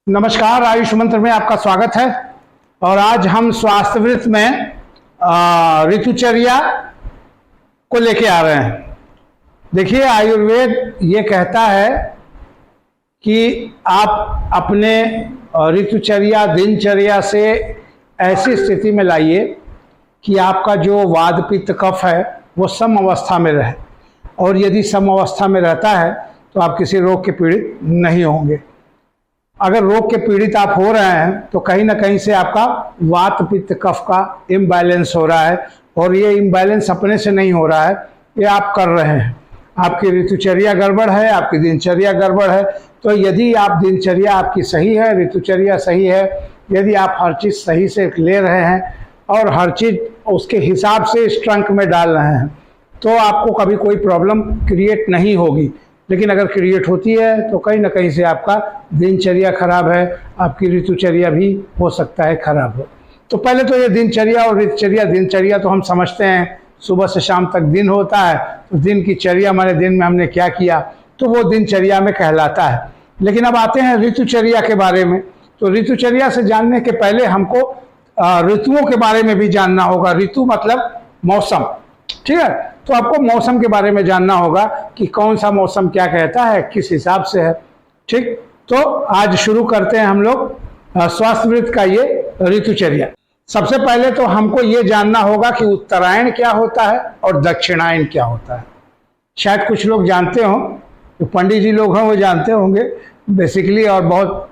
नमस्कार, आयुष मंत्र में आपका स्वागत है। और आज हम स्वास्थ्यवृत्त में ऋतुचर्या को लेके आ रहे हैं। देखिए, आयुर्वेद ये कहता है कि आप अपने ऋतुचर्या दिनचर्या से ऐसी स्थिति में लाइए कि आपका जो वात पित्त कफ है वो सम अवस्था में रहे, और यदि सम अवस्था में रहता है तो आप किसी रोग के पीड़ित नहीं होंगे। अगर रोग के पीड़ित आप हो रहे हैं तो कहीं ना कहीं से आपका वात पित्त कफ का इम्बैलेंस हो रहा है, और ये इम्बैलेंस अपने से नहीं हो रहा है, ये आप कर रहे हैं। आपकी ऋतुचर्या गड़बड़ है, आपकी दिनचर्या गड़बड़ है। तो यदि आप दिनचर्या आपकी सही है, ऋतुचर्या सही है, यदि आप हर चीज़ सही से ले रहे हैं और हर चीज़ उसके हिसाब से इस ट्रंक में डाल रहे हैं, तो आपको कभी कोई प्रॉब्लम क्रिएट नहीं होगी। लेकिन अगर क्रिएट होती है तो कहीं ना कहीं से आपका दिनचर्या खराब है, आपकी ऋतुचर्या भी हो सकता है खराब हो। तो पहले तो ये दिनचर्या और ऋतुचर्या, दिनचर्या तो हम समझते हैं सुबह से शाम तक दिन होता है, तो दिन की चर्या हमारे दिन में हमने क्या किया तो वो दिनचर्या में कहलाता है। लेकिन अब आते हैं ऋतुचर्या के बारे में। तो ऋतुचर्या से जानने के पहले हमको ऋतुओं के बारे में भी जानना होगा। ऋतु मतलब मौसम, ठीक है। तो आपको मौसम के बारे में जानना होगा कि कौन सा मौसम क्या कहता है, किस हिसाब से है, ठीक। तो आज शुरू करते हैं हम लोग स्वास्थ्यवृत्त का ये ऋतुचर्या। सबसे पहले तो हमको ये जानना होगा कि उत्तरायण क्या होता है और दक्षिणायन क्या होता है। शायद कुछ लोग जानते हों, जो पंडित जी लोग हैं वो जानते होंगे बेसिकली, और बहुत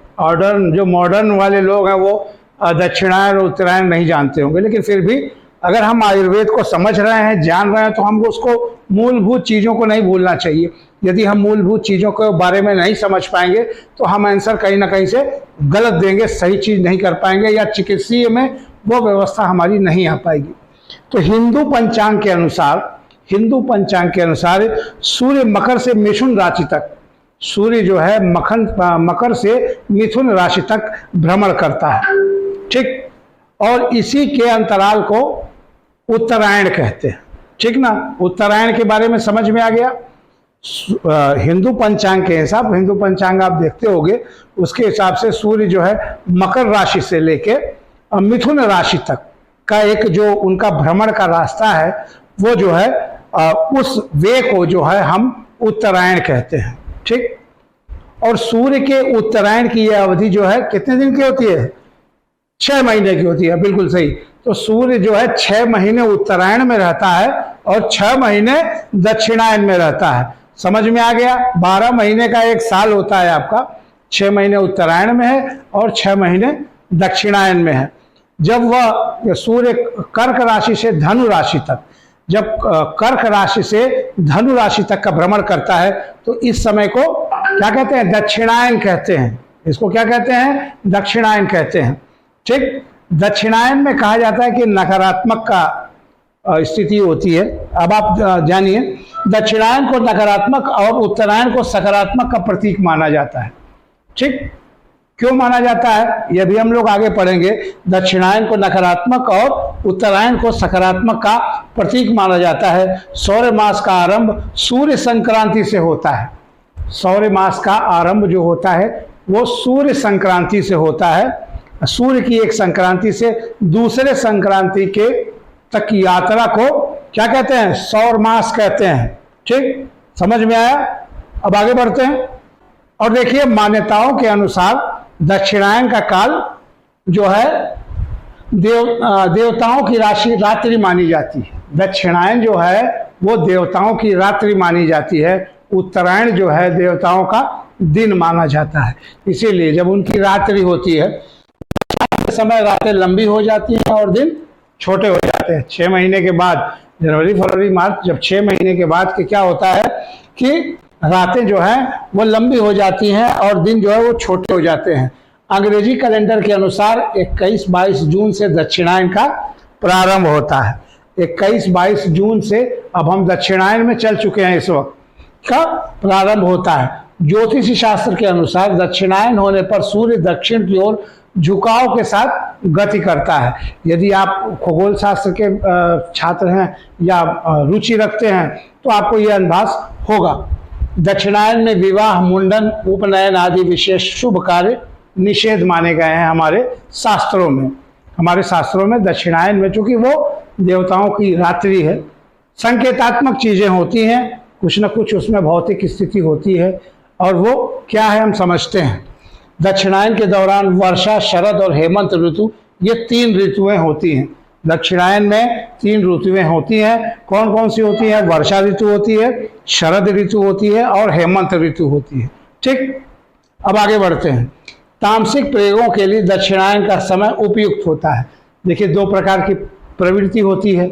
जो मॉडर्न वाले लोग हैं वो दक्षिणायन और उत्तरायण नहीं जानते होंगे। लेकिन फिर भी अगर हम आयुर्वेद को समझ रहे हैं, जान रहे हैं, तो हमको उसको मूलभूत चीज़ों को नहीं भूलना चाहिए। यदि हम मूलभूत चीज़ों के बारे में नहीं समझ पाएंगे तो हम आंसर कहीं ना कहीं से गलत देंगे, सही चीज़ नहीं कर पाएंगे, या चिकित्सीय में वो व्यवस्था हमारी नहीं आ पाएगी। तो हिंदू पंचांग के अनुसार सूर्य मकर से मिथुन राशि तक, सूर्य जो है मकर से मिथुन राशि तक भ्रमण करता है, ठीक। और इसी के अंतराल को उत्तरायण कहते हैं, ठीक ना। उत्तरायण के बारे में समझ में आ गया। हिंदू पंचांग के हिसाब, हिंदू पंचांग आप देखते होंगे, उसके हिसाब से सूर्य जो है मकर राशि से लेके मिथुन राशि तक का एक जो उनका भ्रमण का रास्ता है, वो जो है उस वे को जो है हम उत्तरायण कहते हैं, ठीक। और सूर्य के उत्तरायण की यह अवधि जो है कितने दिन की होती है? 6 महीने की होती है, बिल्कुल सही। तो सूर्य जो है 6 महीने उत्तरायण में रहता है और 6 महीने दक्षिणायन में रहता है। समझ में आ गया? 12 महीने का एक साल होता है आपका। 6 महीने उत्तरायण में है और 6 महीने दक्षिणायन में है। जब वह सूर्य कर्क राशि से धनु राशि तक, जब कर्क राशि से धनु राशि तक का भ्रमण करता है, तो इस समय को क्या कहते हैं? दक्षिणायन कहते हैं। इसको क्या कहते हैं? दक्षिणायन कहते हैं, ठीक। दक्षिणायन में कहा जाता है कि नकारात्मक का स्थिति होती है। अब आप जानिए, दक्षिणायन को नकारात्मक और उत्तरायण को सकारात्मक का प्रतीक माना जाता है, ठीक। क्यों माना जाता है यह भी हम लोग आगे पढ़ेंगे। दक्षिणायन को नकारात्मक और उत्तरायण को सकारात्मक का प्रतीक माना जाता है। सौर मास का आरंभ सूर्य संक्रांति से होता है। सौर मास का आरंभ जो होता है वो सूर्य संक्रांति से होता है। सूर्य की एक संक्रांति से दूसरे संक्रांति के तक की यात्रा को क्या कहते हैं? सौर मास कहते हैं, ठीक। समझ में आया? अब आगे बढ़ते हैं और देखिए, मान्यताओं के अनुसार दक्षिणायन का काल जो है देवताओं की रात्रि मानी जाती है। दक्षिणायन जो है वो देवताओं की रात्रि मानी जाती है। उत्तरायण जो है देवताओं का दिन माना जाता है। इसीलिए जब उनकी रात्रि होती है, समय रातें लंबी हो जाती हैं और दिन छोटे हो जाते हैं। 6 महीने के बाद, जनवरी फरवरी मार्च, जब 6 महीने के बाद के क्या होता है कि रातें जो हैं वो लंबी हो जाती हैं और दिन जो है वो छोटे हो जाते हैं। अंग्रेजी कैलेंडर के अनुसार 21-22 जून से दक्षिणायन का प्रारंभ होता है। 21-22 जून से अब हम दक्षिणायन में चल चुके हैं, इस वक्त का प्रारंभ होता है। ज्योतिषी शास्त्र के अनुसार दक्षिणायन होने पर सूर्य दक्षिण की ओर झुकाव के साथ गति करता है। यदि आप खगोल शास्त्र के छात्र हैं या रुचि रखते हैं तो आपको यह अंदाज होगा। दक्षिणायन में विवाह, मुंडन, उपनयन आदि विशेष शुभ कार्य निषेध माने गए हैं हमारे शास्त्रों में। हमारे शास्त्रों में दक्षिणायन में, चूंकि वो देवताओं की रात्रि है, संकेतात्मक चीज़ें होती हैं, कुछ न कुछ उसमें भौतिक स्थिति होती है, और वो क्या है हम समझते हैं। दक्षिणायन के दौरान वर्षा, शरद और हेमंत ऋतु, ये 3 ऋतुएं होती हैं। दक्षिणायन में 3 ऋतुएं होती हैं। कौन कौन सी होती है? वर्षा ऋतु होती है, शरद ऋतु होती है और हेमंत ऋतु होती है। ठीक, अब आगे बढ़ते हैं। तामसिक प्रयोगों के लिए दक्षिणायन का समय उपयुक्त होता है। देखिए, 2 प्रकार की प्रवृत्ति होती है,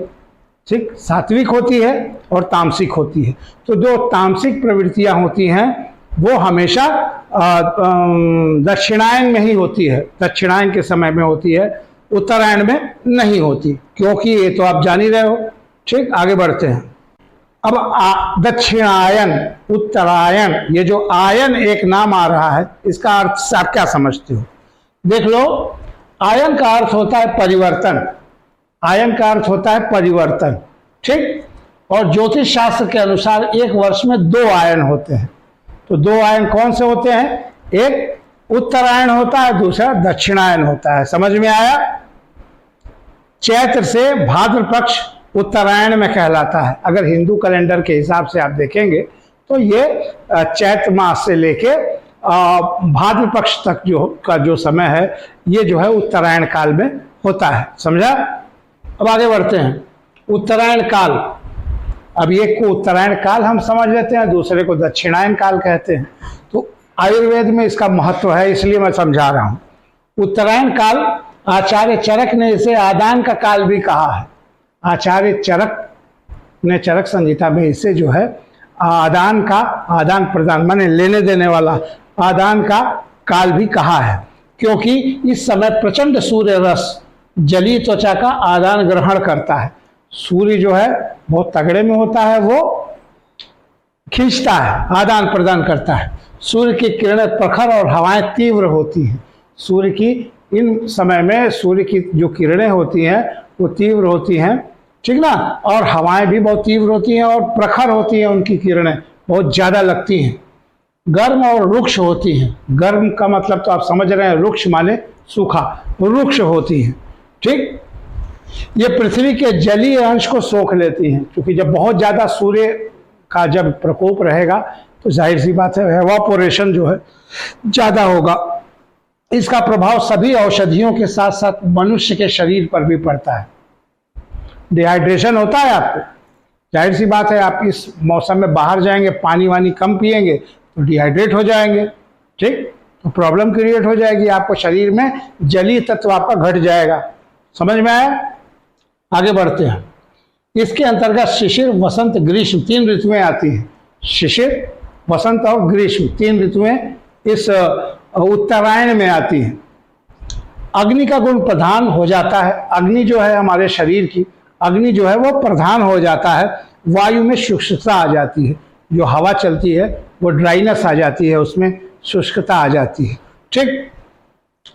ठीक, सात्विक होती है और तामसिक होती है। तो जो तामसिक प्रवृत्तियां होती हैं वो हमेशा दक्षिणायन में ही होती है, दक्षिणायन के समय में होती है, उत्तरायण में नहीं होती, क्योंकि ये तो आप जान ही रहे हो। ठीक, आगे बढ़ते हैं। अब दक्षिणायन, उत्तरायण, ये जो आयन एक नाम आ रहा है, इसका अर्थ आप क्या समझते हो? देख लो, आयन का अर्थ होता है परिवर्तन। आयन का अर्थ होता है परिवर्तन, ठीक। और ज्योतिष शास्त्र के अनुसार एक वर्ष में 2 आयन होते हैं। तो 2 आयन कौन से होते हैं? एक उत्तरायण होता है, दूसरा दक्षिणायन होता है। समझ में आया? चैत्र से भाद्र पक्ष उत्तरायण में कहलाता है। अगर हिंदू कैलेंडर के हिसाब से आप देखेंगे तो ये चैत्र मास से लेके भाद्र पक्ष तक जो समय है, ये जो है उत्तरायण काल में होता है। समझा? अब आगे बढ़ते हैं। उत्तरायण काल, अब एक को उत्तरायण काल हम समझ लेते हैं, दूसरे को दक्षिणायन काल कहते हैं। तो आयुर्वेद में इसका महत्व है, इसलिए मैं समझा रहा हूँ। उत्तरायण काल, आचार्य चरक ने इसे आदान का काल भी कहा है। आचार्य चरक ने चरक संहिता में इसे जो है आदान प्रदान माने लेने देने वाला आदान का काल भी कहा है, क्योंकि इस समय प्रचंड सूर्य रस जलीय त्वचा का आदान ग्रहण करता है। सूर्य जो है बहुत तगड़े में होता है, वो खींचता है, आदान प्रदान करता है। सूर्य की किरणें प्रखर और हवाएं तीव्र होती हैं। सूर्य की इन समय में सूर्य की जो किरणें होती हैं वो तीव्र होती हैं, ठीक ना, और हवाएं भी बहुत तीव्र होती हैं और प्रखर होती हैं, उनकी किरणें बहुत ज़्यादा लगती हैं। गर्म और रुक्ष होती हैं। गर्म का मतलब तो आप समझ रहे हैं, रुक्ष माने सूखा, रुक्ष होती हैं, ठीक। ये पृथ्वी के जलीय अंश को सोख लेती हैं, क्योंकि जब बहुत ज़्यादा सूर्य का जब प्रकोप रहेगा तो जाहिर सी बात है एवापोरेशन जो है ज़्यादा होगा। इसका प्रभाव सभी औषधियों के साथ साथ मनुष्य के शरीर पर भी पड़ता है। डिहाइड्रेशन होता है आपको, जाहिर सी बात है, आप इस मौसम में बाहर जाएंगे, पानी वानी कम पिएंगे तो डिहाइड्रेट हो जाएंगे, ठीक, तो प्रॉब्लम क्रिएट हो जाएगी, आपको शरीर में जलीय तत्व आपका घट जाएगा। समझ में आया? आगे बढ़ते हैं। इसके अंतर्गत शिशिर, वसंत, ग्रीष्म 3 ऋतुएं आती हैं। शिशिर, वसंत और ग्रीष्म 3 ऋतुएं इस उत्तरायण में आती हैं। अग्नि का गुण प्रधान हो जाता है। अग्नि जो है हमारे शरीर की, अग्नि जो है वो प्रधान हो जाता है। वायु में शुष्कता आ जाती है, जो हवा चलती है वो ड्राइनेस आ जाती है, उसमें शुष्कता आ जाती है, ठीक।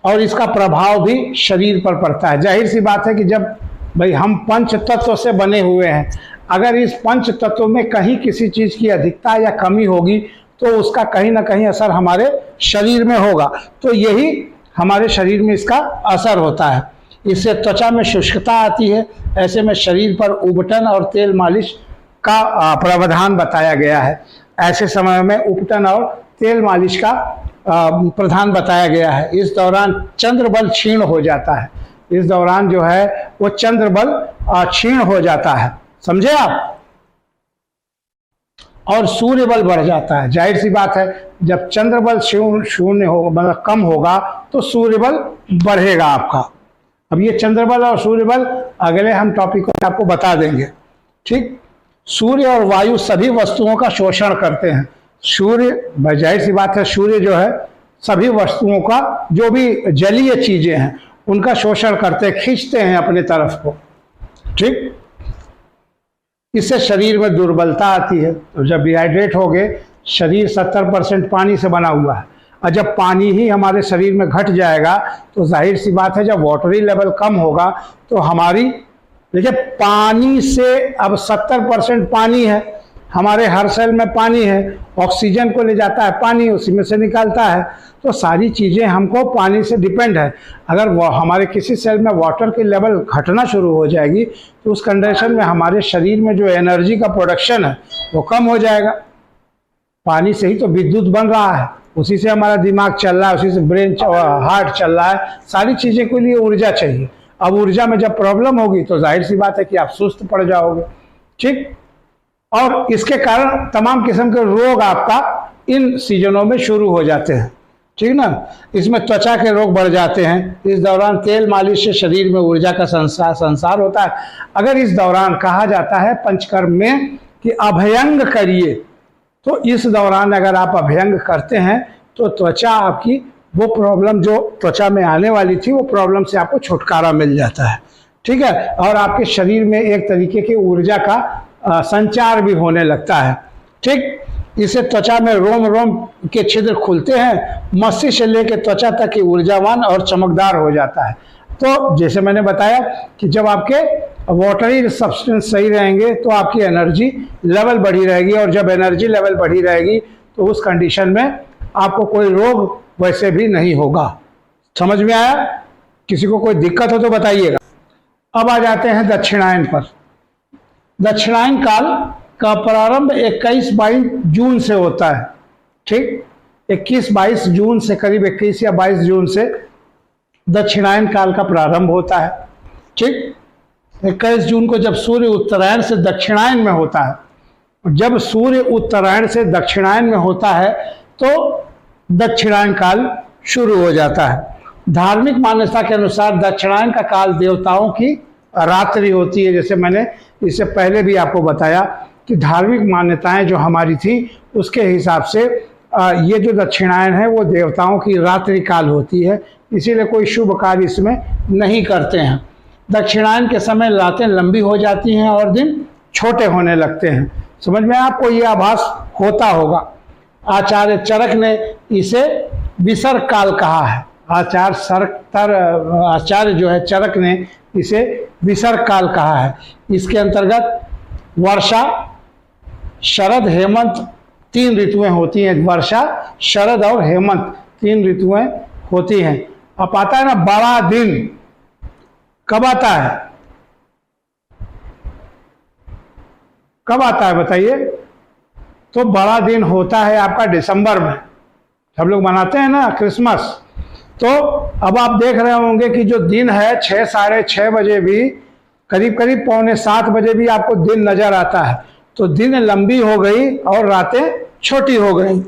और इसका प्रभाव भी शरीर पर पड़ता है। जाहिर सी बात है कि जब भाई हम पंच तत्व से बने हुए हैं, अगर इस पंच तत्व में कहीं किसी चीज़ की अधिकता या कमी होगी तो उसका कहीं ना कहीं असर हमारे शरीर में होगा। तो यही हमारे शरीर में इसका असर होता है। इससे त्वचा में शुष्कता आती है। ऐसे में शरीर पर उबटन और तेल मालिश का प्रावधान बताया गया है। ऐसे समय में उपटन और तेल मालिश का प्रधान बताया गया है। इस दौरान चंद्र बल क्षीण हो जाता है। इस दौरान जो है वो चंद्र बल क्षीण हो जाता है, समझे आप, और सूर्य बल बढ़ जाता है। जाहिर सी बात है, जब चंद्र बल शून्य हो मतलब कम होगा तो सूर्य बल बढ़ेगा आपका। अब ये चंद्र बल और सूर्य बल अगले हम टॉपिक में आपको बता देंगे, ठीक। सूर्य और वायु सभी वस्तुओं का शोषण करते हैं। सूर्य, जाहिर सी बात है, सूर्य जो है सभी वस्तुओं का, जो भी जलीय चीजें हैं उनका शोषण करते, खींचते हैं अपने तरफ को, ठीक। इससे शरीर में दुर्बलता आती है। तो जब डिहाइड्रेट हो गए, शरीर 70% पानी से बना हुआ है, और जब पानी ही हमारे शरीर में घट जाएगा तो जाहिर सी बात है, जब वाटरी लेवल कम होगा तो हमारी, देखिए पानी से अब 70% पानी है, हमारे हर सेल में पानी है, ऑक्सीजन को ले जाता है पानी, उसी में से निकालता है। तो सारी चीज़ें हमको पानी से डिपेंड है। अगर वो हमारे किसी सेल में वाटर की लेवल घटना शुरू हो जाएगी तो उस कंडीशन में हमारे शरीर में जो एनर्जी का प्रोडक्शन है वो कम हो जाएगा। पानी से ही तो विद्युत बन रहा है, उसी से हमारा दिमाग चल रहा है, उसी से ब्रेन हार्ट चल रहा है, सारी चीज़ें के लिए ऊर्जा चाहिए। अब ऊर्जा में जब प्रॉब्लम होगी तो जाहिर सी बात है कि आप सुस्त पड़ जाओगे। ठीक, और इसके कारण तमाम किस्म के रोग आपका इन सीजनों में शुरू हो जाते हैं। ठीक ना, इसमें त्वचा के रोग बढ़ जाते हैं। इस दौरान तेल मालिश से शरीर में ऊर्जा का संसार होता है। अगर इस दौरान कहा जाता है पंचकर्म में कि अभयंग करिए, तो इस दौरान अगर आप अभयंग करते हैं तो त्वचा आपकी वो प्रॉब्लम जो त्वचा में आने वाली थी वो प्रॉब्लम से आपको छुटकारा मिल जाता है। ठीक है, और आपके शरीर में एक तरीके की ऊर्जा का संचार भी होने लगता है। ठीक, इससे त्वचा में रोम रोम के छिद्र खुलते हैं, मस्तिष्क से लेकर त्वचा तक की ऊर्जावान और चमकदार हो जाता है। तो जैसे मैंने बताया कि जब आपके वाटरी सब्सटेंस सही रहेंगे तो आपकी एनर्जी लेवल बढ़ी रहेगी, और जब एनर्जी लेवल बढ़ी रहेगी तो उस कंडीशन में आपको कोई रोग वैसे भी नहीं होगा। समझ में आया? किसी को कोई दिक्कत हो तो बताइएगा। अब आ जाते हैं दक्षिणायन पर। दक्षिणायन काल का प्रारंभ 21-22 जून से होता है। ठीक, 21-22 जून से, करीब 21 या 22 जून से दक्षिणायन काल का प्रारंभ होता है। ठीक, 21 जून को जब सूर्य उत्तरायण से दक्षिणायन में होता है, जब सूर्य उत्तरायण से दक्षिणायन में होता है तो दक्षिणायन काल शुरू हो जाता है। धार्मिक मान्यता के अनुसार दक्षिणायन का काल देवताओं की रात्रि होती है। जैसे मैंने इससे पहले भी आपको बताया कि धार्मिक मान्यताएं जो हमारी थी उसके हिसाब से ये जो दक्षिणायन है वो देवताओं की रात्रि काल होती है, इसीलिए कोई शुभ कार्य इसमें नहीं करते हैं। दक्षिणायन के समय रातें लंबी हो जाती हैं और दिन छोटे होने लगते हैं। समझ में आपको ये आभास होता होगा। आचार्य चरक ने इसे विसर्ग काल कहा है। आचार्य जो है चरक ने इसे विसर्ग काल कहा है। इसके अंतर्गत वर्षा, शरद, हेमंत 3 ऋतुएं होती हैं। वर्षा, शरद और हेमंत 3 ऋतुएं होती हैं। अब आता है ना बड़ा दिन, कब आता है? कब आता है बताइए? तो बड़ा दिन होता है आपका दिसंबर में, सब लोग मनाते हैं ना क्रिसमस। तो अब आप देख रहे होंगे कि जो दिन है 6, साढ़े 6 बजे भी, करीब करीब 6:45 बजे भी आपको दिन नजर आता है। तो दिन लंबी हो गई और रातें छोटी हो गई।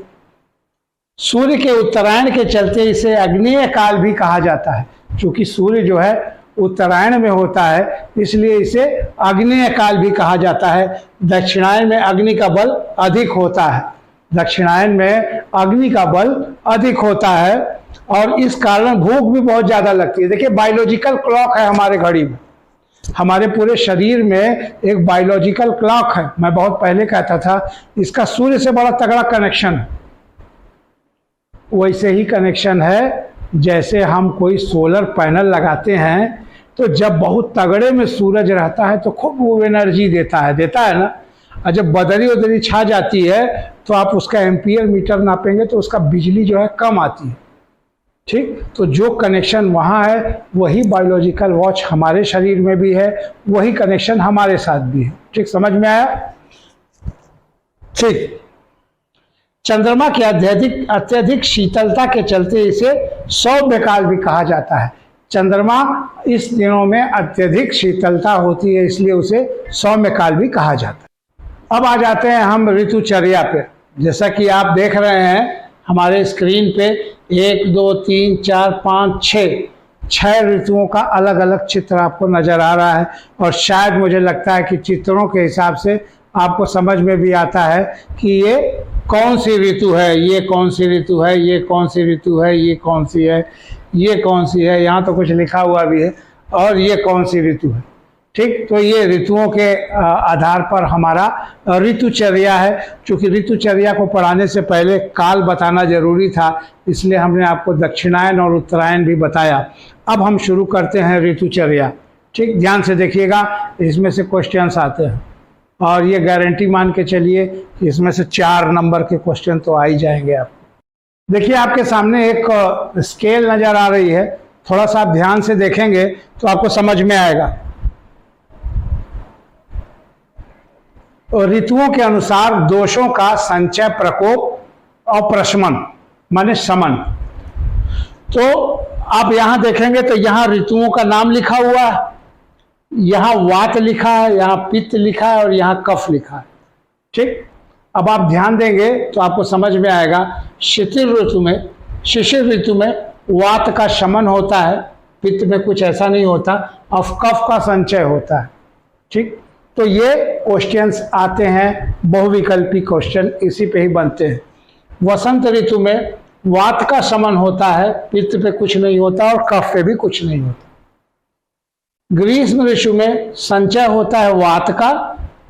सूर्य के उत्तरायण के चलते इसे अग्नेय काल भी कहा जाता है। क्योंकि सूर्य जो है उत्तरायण में होता है इसलिए इसे अग्नेय काल भी कहा जाता है। दक्षिणायन में अग्नि का बल अधिक होता है। दक्षिणायन में अग्नि का बल अधिक होता है और इस कारण भूख भी बहुत ज़्यादा लगती है। देखिए, बायोलॉजिकल क्लॉक है हमारे घड़ी में, हमारे पूरे शरीर में एक बायोलॉजिकल क्लॉक है। मैं बहुत पहले कहता था इसका सूर्य से बड़ा तगड़ा कनेक्शन है। वैसे ही कनेक्शन है जैसे हम कोई सोलर पैनल लगाते हैं तो जब बहुत तगड़े में सूरज रहता है तो खूब वो एनर्जी देता है ना। और जब बदरी उदरी छा जाती है तो आप उसका एम्पियर मीटर नापेंगे तो उसका बिजली जो है कम आती है। ठीक, तो जो कनेक्शन वहाँ है वही बायोलॉजिकल वॉच हमारे शरीर में भी है, वही कनेक्शन हमारे साथ भी है। ठीक, समझ में आया? ठीक, चंद्रमा की अत्यधिक शीतलता के चलते इसे सौम्य काल भी कहा जाता है। चंद्रमा इस दिनों में अत्यधिक शीतलता होती है इसलिए उसे सौम्य काल भी कहा जाता है। अब आ जाते हैं हम ऋतुचर्या पे। जैसा कि आप देख रहे हैं हमारे स्क्रीन पे 1, 2, 3, 4, 5, 6 ऋतुओं का अलग अलग चित्र आपको नजर आ रहा है। और शायद मुझे लगता है कि चित्रों के हिसाब से आपको समझ में भी आता है कि ये कौन सी ऋतु है, ये कौन सी ऋतु है, ये कौन सी ऋतु है, ये कौन सी है, ये कौन सी है। यहाँ तो कुछ लिखा हुआ भी है, और ये कौन सी ऋतु है। ठीक, तो ये ऋतुओं के आधार पर हमारा ऋतुचर्या है। क्योंकि ऋतुचर्या को पढ़ाने से पहले काल बताना जरूरी था, इसलिए हमने आपको दक्षिणायन और उत्तरायण भी बताया। अब हम शुरू करते हैं ऋतुचर्या। ठीक, ध्यान से देखिएगा, इसमें से क्वेश्चंस आते हैं। और ये गारंटी मान के चलिए कि इसमें से 4 नंबर के क्वेश्चन तो आ ही जाएंगे आपको। देखिए आपके सामने एक स्केल नज़र आ रही है, थोड़ा सा आप ध्यान से देखेंगे तो आपको समझ में आएगा। और ऋतुओं के अनुसार दोषों का संचय, प्रकोप और प्रशमन माने समन। तो आप यहां देखेंगे तो यहां ऋतुओं का नाम लिखा हुआ है, यहां वात लिखा है, यहां पित्त लिखा है और यहां कफ लिखा है। ठीक, अब आप ध्यान देंगे तो आपको समझ में आएगा। शिशिर ऋतु में वात का शमन होता है, पित्त में कुछ ऐसा नहीं होता, और कफ का संचय होता है। ठीक, तो ये क्वेश्चंस आते हैं, बहुविकल्पी क्वेश्चन इसी पे ही बनते हैं। वसंत ऋतु में वात का शमन होता है, पित्त पे कुछ नहीं होता और कफ पे भी कुछ नहीं होता। ग्रीष्म ऋतु में संचय होता है वात का,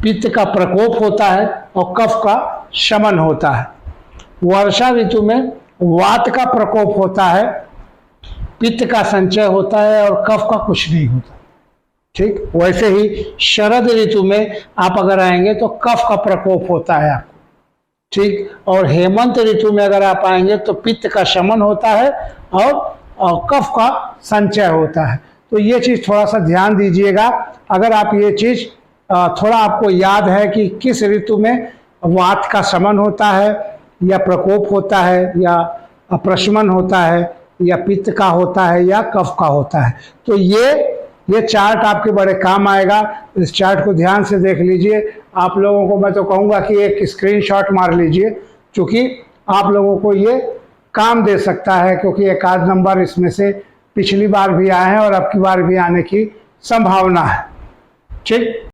पित्त का प्रकोप होता है और कफ का शमन होता है। वर्षा ऋतु में वात का प्रकोप होता है, पित्त का संचय होता है और कफ का कुछ नहीं होता। ठीक, वैसे ही शरद ऋतु में आप अगर आएंगे तो कफ का प्रकोप होता है आपको। ठीक, और हेमंत ऋतु में अगर आप आएंगे तो पित्त का शमन होता है और कफ का संचय होता है। तो ये चीज़ थोड़ा सा ध्यान दीजिएगा। अगर आप ये चीज़ थोड़ा आपको याद है कि किस ऋतु में वात का शमन होता है या प्रकोप होता है या प्रशमन होता है या पित्त का होता है या कफ का होता है, तो ये चार्ट आपके बड़े काम आएगा। इस चार्ट को ध्यान से देख लीजिए। आप लोगों को मैं तो कहूँगा कि एक स्क्रीनशॉट मार लीजिए, क्योंकि आप लोगों को ये काम दे सकता है, क्योंकि एक आध नंबर इसमें से पिछली बार भी आए हैं और अब की बार भी आने की संभावना है। ठीक।